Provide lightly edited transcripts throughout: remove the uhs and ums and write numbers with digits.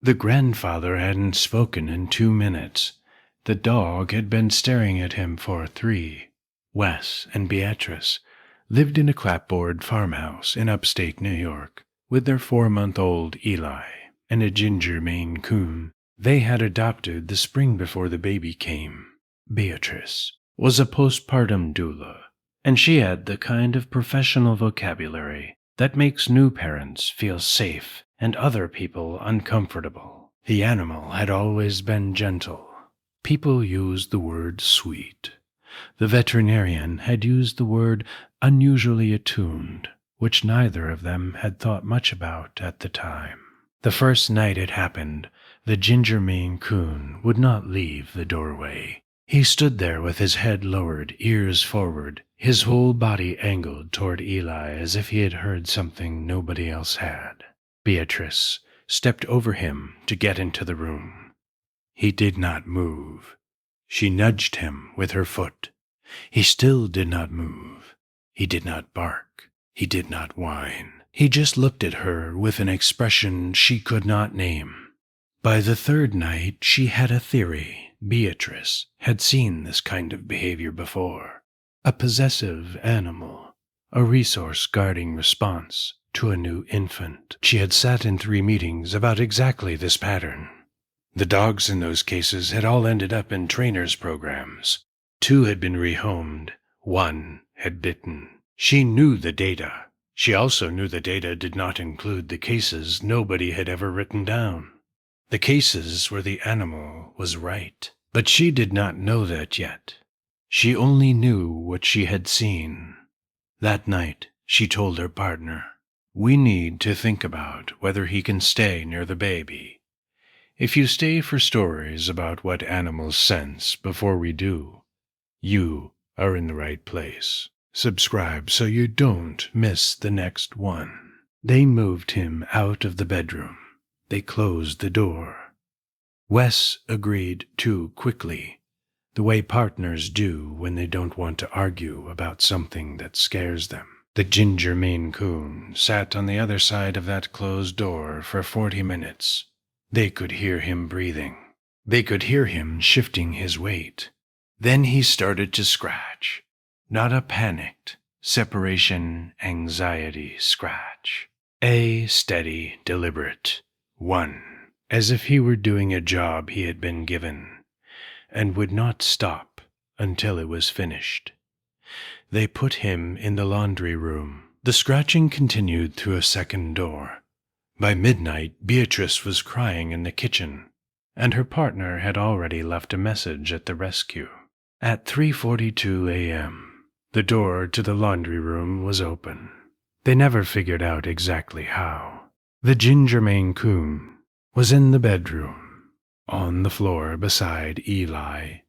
The grandfather hadn't spoken in 2 minutes. The dog had been staring at him for 3. Wes and Beatrice lived in a clapboard farmhouse in upstate New York with their 4-month-old Eli and a Ginger Maine Coon they had adopted the spring before the baby came. Beatrice was a postpartum doula, and she had the kind of professional vocabulary that makes new parents feel safe and other people uncomfortable. The animal had always been gentle. People used the word sweet. The veterinarian had used the word unusually attuned, which neither of them had thought much about at the time. The first night it happened, the Ginger Maine Coon would not leave the doorway. He stood there with his head lowered, ears forward, his whole body angled toward Eli as if he had heard something nobody else had. Beatrice stepped over him to get into the room. He did not move. She nudged him with her foot. He still did not move. He did not bark. He did not whine. He just looked at her with an expression she could not name. By the third night, she had a theory. Beatrice had seen this kind of behavior before. A possessive animal, a resource-guarding response to a new infant. She had sat in 3 meetings about exactly this pattern. The dogs in those cases had all ended up in trainers' programs. 2 had been rehomed. 1 had bitten. She knew the data. She also knew the data did not include the cases nobody had ever written down. The cases where the animal was right. But she did not know that yet. She only knew what she had seen. That night, she told her partner, "We need to think about whether he can stay near the baby. If you stay for stories about what animals sense before we do, you are in the right place. Subscribe so you don't miss the next one." They moved him out of the bedroom. They closed the door. Wes agreed too quickly, the way partners do when they don't want to argue about something that scares them. The Ginger Maine Coon sat on the other side of that closed door for 40 minutes. They could hear him breathing. They could hear him shifting his weight. Then he started to scratch. Not a panicked, separation anxiety scratch. A steady, deliberate 1, as if he were doing a job he had been given, and would not stop until it was finished. They put him in the laundry room. The scratching continued through a second door. By midnight, Beatrice was crying in the kitchen, and her partner had already left a message at the rescue. At 3:42 a.m., the door to the laundry room was open. They never figured out exactly how. The Ginger Maine Coon was in the bedroom, on the floor beside Eli,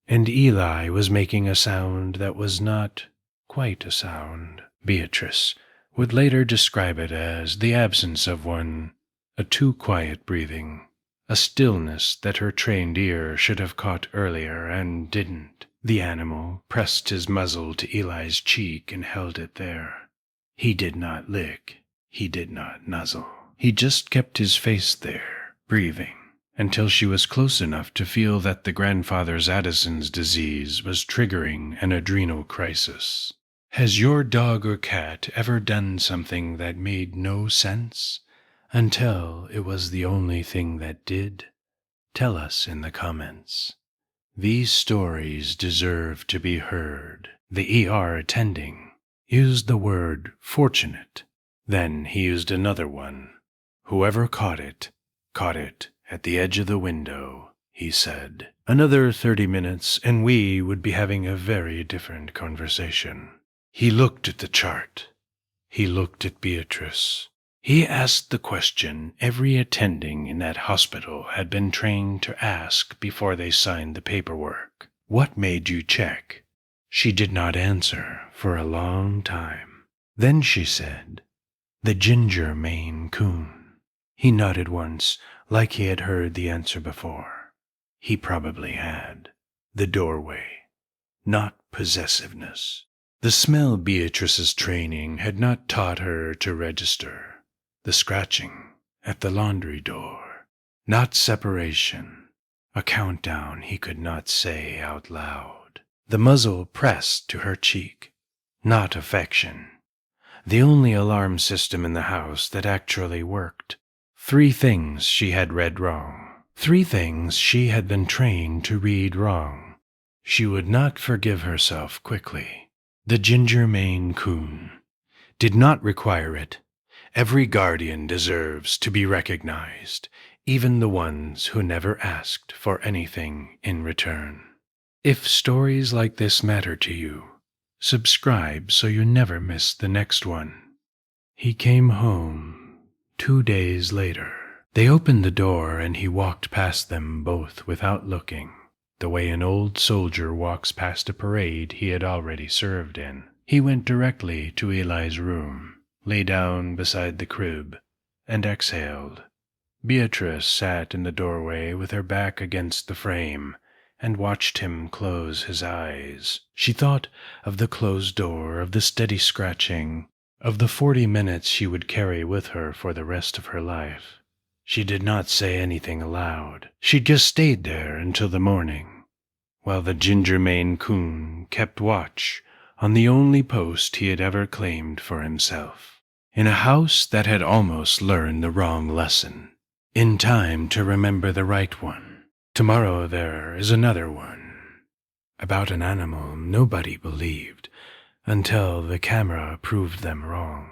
and Eli was making a sound that was not quite a sound. Beatrice would later describe it as the absence of one, a too quiet breathing, a stillness that her trained ear should have caught earlier and didn't. The animal pressed his muzzle to Eli's cheek and held it there. He did not lick. He did not nuzzle. He just kept his face there, breathing, until she was close enough to feel that the grandfather's Addison's disease was triggering an adrenal crisis. Has your dog or cat ever done something that made no sense until it was the only thing that did? Tell us in the comments. These stories deserve to be heard. The ER attending used the word fortunate. Then he used another one. Whoever caught it at the edge of the window, he said. Another 30 minutes and we would be having a very different conversation. He looked at the chart. He looked at Beatrice. He asked the question every attending in that hospital had been trained to ask before they signed the paperwork. What made you check? She did not answer for a long time. Then she said, "The Ginger Maine Coon." He nodded once, like he had heard the answer before. He probably had. The doorway, not possessiveness. The smell Beatrice's training had not taught her to register. The scratching at the laundry door, not separation, a countdown he could not say out loud. The muzzle pressed to her cheek, not affection. The only alarm system in the house that actually worked. 3 things she had read wrong. 3 things she had been trained to read wrong. She would not forgive herself quickly. The Ginger Maine Coon did not require it. Every guardian deserves to be recognized, even the ones who never asked for anything in return. If stories like this matter to you, subscribe so you never miss the next one. He came home 2 days later. They opened the door and he walked past them both without looking, the way an old soldier walks past a parade he had already served in. He went directly to Eli's room, lay down beside the crib, and exhaled. Beatrice sat in the doorway with her back against the frame and watched him close his eyes. She thought of the closed door, of the steady scratching, of the 40 minutes she would carry with her for the rest of her life. She did not say anything aloud. She just stayed there until the morning, while the Ginger Maine Coon kept watch on the only post he had ever claimed for himself, in a house that had almost learned the wrong lesson, in time to remember the right one. Tomorrow there is another one, about an animal nobody believed, until the camera proved them wrong.